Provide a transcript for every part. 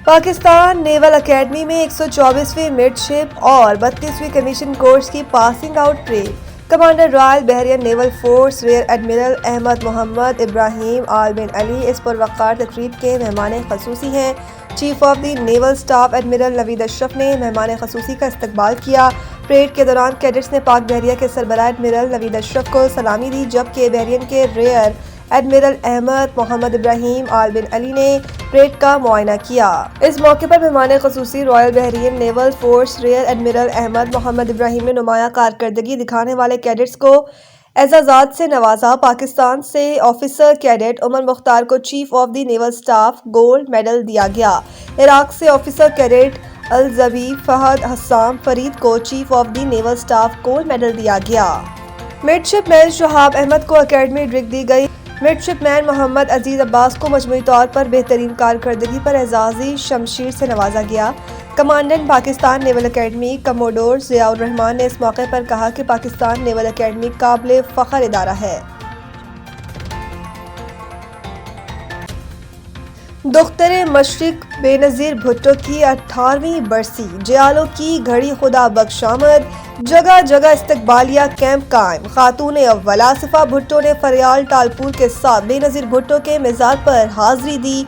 Pakistan naval academy میں 124ویں midship اور 32ویں کمیشن کورس کی passing out parade. Commander royal Bahrain naval force rear admiral Ahmed Mohammed Ibrahim Al Bin Ali اس پروقار تقریب کے مہمان خصوصی ہیں۔ Chief of the naval staff admiral Naveed Ashraf نے مہمان خصوصی کا استقبال کیا۔ پریڈ کے دوران کیڈٹس نے پاک بحریہ کے سربراہ ایڈمرل نوید اشرف کو سلامی دی، جبکہ بحرین کے rear admiral Ahmed Mohammed Ibrahim Al Bin علی نے پریڈ کا معائنہ کیا۔ اس موقع پر مہمان خصوصی Royal Bahrain naval force rear admiral Ahmed Mohammed ابراہیم نے نمایاں کارکردگی دکھانے والے کیڈٹس کو اعزازات سے نوازا۔ پاکستان سے آفیسر کیڈٹ عمر مختار کو chief of the naval staff gold medal دیا گیا۔ عراق سے officer cadet Alzubi Fahad Hussam Farid کو chief of the naval staff gold medal دیا گیا۔ مڈ شپ مین شہاب احمد کو اکیڈمی ڈگری دی گئی۔ مڈ شپ مین محمد عزیز عباس کو مجموعی طور پر بہترین کارکردگی پر اعزازی شمشیر سے نوازا گیا۔ Commandant Pakistan naval academy commodore Zia ur-Rahman نے اس موقع پر کہا کہ پاکستان نیول اکیڈمی قابل فخر ادارہ ہے۔ دختر مشرق بے نظیر بھٹو کی 18ویں برسی، جیالوں کی گھڑی خدا بخش آمد، جگہ جگہ استقبالیہ کیمپ قائم۔ خاتون اول آصفہ بھٹو نے فریال ٹالپور کے ساتھ بے نظیر بھٹو کے مزار پر حاضری دی۔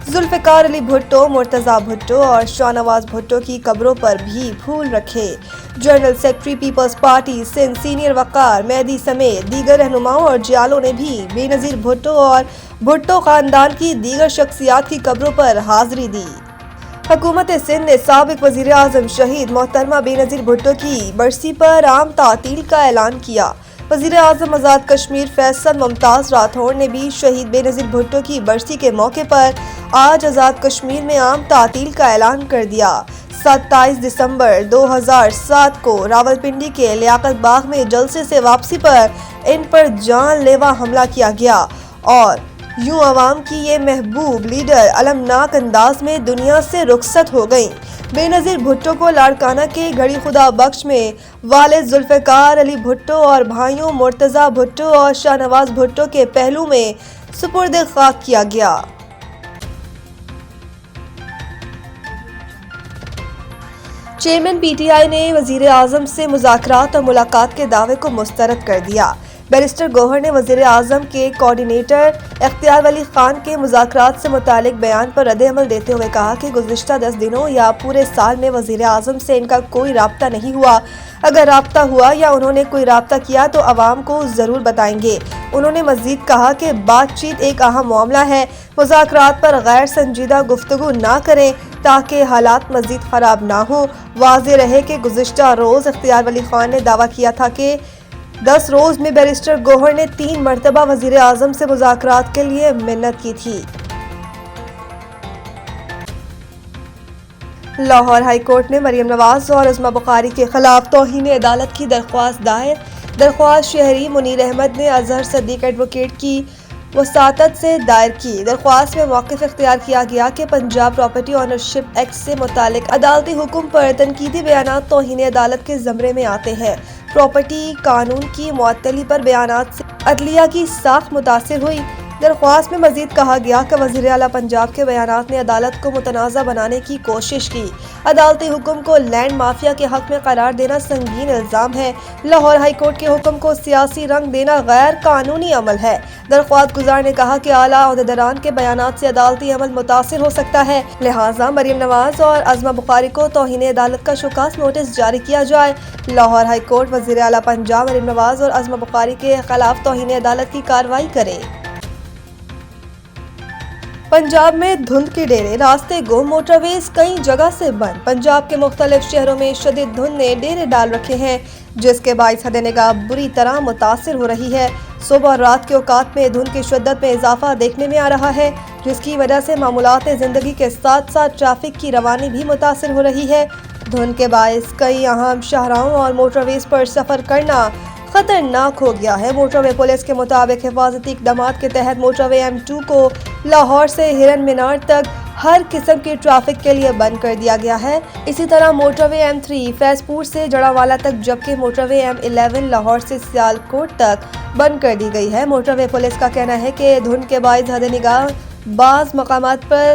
ذوالفقار علی بھٹو، مرتضیٰ بھٹو اور شاہ نواز بھٹو کی قبروں پر بھی پھول رکھے۔ General secretary peoples party Sindh senior Waqar Mehdi سمیت دیگر رہنماؤں اور جیالوں نے بھی بے نظیر بھٹو اور بھٹو خاندان کی دیگر شخصیات کی قبروں پر حاضری دی۔ حکومت سندھ نے سابق وزیر اعظم شہید محترمہ بے نظیر بھٹو کی برسی پر عام تعطیل کا اعلان کیا۔ وزیر اعظم آزاد کشمیر فیصل ممتاز راٹھوڑ نے بھی شہید بے نظیر بھٹو کی برسی کے موقع پر آج آزاد کشمیر میں عام تعطیل کا اعلان کر دیا۔ 27 دسمبر 2007 کو راولپنڈی کے لیاقت باغ میں جلسے سے واپسی پر ان پر جان لیوا حملہ کیا گیا اور یوں عوام کی یہ محبوب لیڈر المناک انداز میں دنیا سے رخصت ہو گئیں۔ بے نظیر بھٹو کو لاڑکانہ کے گھڑی خدا بخش میں والد ذوالفقار علی بھٹو اور بھائیوں مرتضیٰ بھٹو اور شاہ نواز بھٹو کے پہلو میں سپرد خاک کیا گیا۔ چیئرمین پی ٹی آئی نے وزیر اعظم سے مذاکرات اور ملاقات کے دعوے کو مسترد کر دیا۔ بیرسٹر گوہر نے وزیر اعظم کے کوآرڈینیٹر اختیار ولی خان کے مذاکرات سے متعلق بیان پر رد عمل دیتے ہوئے کہا کہ گزشتہ 10 دنوں یا پورے سال میں وزیر اعظم سے ان کا کوئی رابطہ نہیں ہوا۔ اگر رابطہ ہوا یا انہوں نے کوئی رابطہ کیا تو عوام کو ضرور بتائیں گے۔ انہوں نے مزید کہا کہ بات چیت ایک اہم معاملہ ہے، مذاکرات پر غیر سنجیدہ گفتگو نہ کریں تاکہ حالات مزید خراب نہ ہوں۔ واضح رہے کہ گزشتہ روز اختیار ولی خان نے دعویٰ کیا تھا کہ 10 روز میں بیرسٹر گوہر نے 3 مرتبہ وزیر اعظم سے مذاکرات کے لیے منت کی تھی۔ لاہور ہائی کورٹ نے مریم نواز اور عظمیٰ بخاری کے خلاف توہین عدالت کی درخواست درخواست شہری منیر احمد نے اظہر صدیق ایڈوکیٹ کی وساطت سے دائر کی۔ درخواست میں موقف اختیار کیا گیا کہ پنجاب پراپرٹی آنرشپ ایکٹ سے متعلق عدالتی حکم پر تنقیدی بیانات توہین عدالت کے زمرے میں آتے ہیں۔ پراپرٹی قانون کی معطلی پر بیانات سے عدلیہ کی ساکھ متاثر ہوئی۔ درخواست میں مزید کہا گیا کہ وزیر اعلیٰ پنجاب کے بیانات نے عدالت کو متنازع بنانے کی کوشش کی۔ عدالتی حکم کو لینڈ مافیا کے حق میں قرار دینا سنگین الزام ہے۔ لاہور ہائی کورٹ کے حکم کو سیاسی رنگ دینا غیر قانونی عمل ہے۔ درخواست گزار نے کہا کہ اعلیٰ عہدیداران کے بیانات سے عدالتی عمل متاثر ہو سکتا ہے، لہٰذا مریم نواز اور عظمیٰ بخاری کو توہین عدالت کا شوکاز نوٹس جاری کیا جائے۔ لاہور ہائی کورٹ وزیر اعلیٰ پنجاب مریم نواز اور عظمیٰ بخاری کے خلاف توہین عدالت کی کارروائی کرے۔ پنجاب میں دھند کے ڈیرے، راستے گم، موٹر ویز کئی جگہ سے بند۔ پنجاب کے مختلف شہروں میں شدید دھند نے ڈیرے ڈال رکھے ہیں، جس کے باعث حد نگاہ بری طرح متاثر ہو رہی ہے۔ صبح اور رات کے اوقات میں دھند کی شدت میں اضافہ دیکھنے میں آ رہا ہے، جس کی وجہ سے معمولات زندگی کے ساتھ ساتھ ٹریفک کی روانی بھی متاثر ہو رہی ہے۔ دھند کے باعث کئی اہم شاہراہوں اور موٹر ویز پر سفر کرنا خطرناک ہو گیا ہے۔ موٹر وے پولیس کے مطابق حفاظتی اقدامات کے تحت موٹر وے M2 کو لاہور سے ہرن مینار تک ہر قسم کی ٹریفک کے لیے بند کر دیا گیا ہے۔ اسی طرح موٹر وے M3 فیض پور سے جڑاوالا تک، جبکہ موٹر وے M11 لاہور سے سیالکوٹ تک بند کر دی گئی ہے۔ موٹر وے پولیس کا کہنا ہے کہ دھند کے باعث حد نگاہ بعض مقامات پر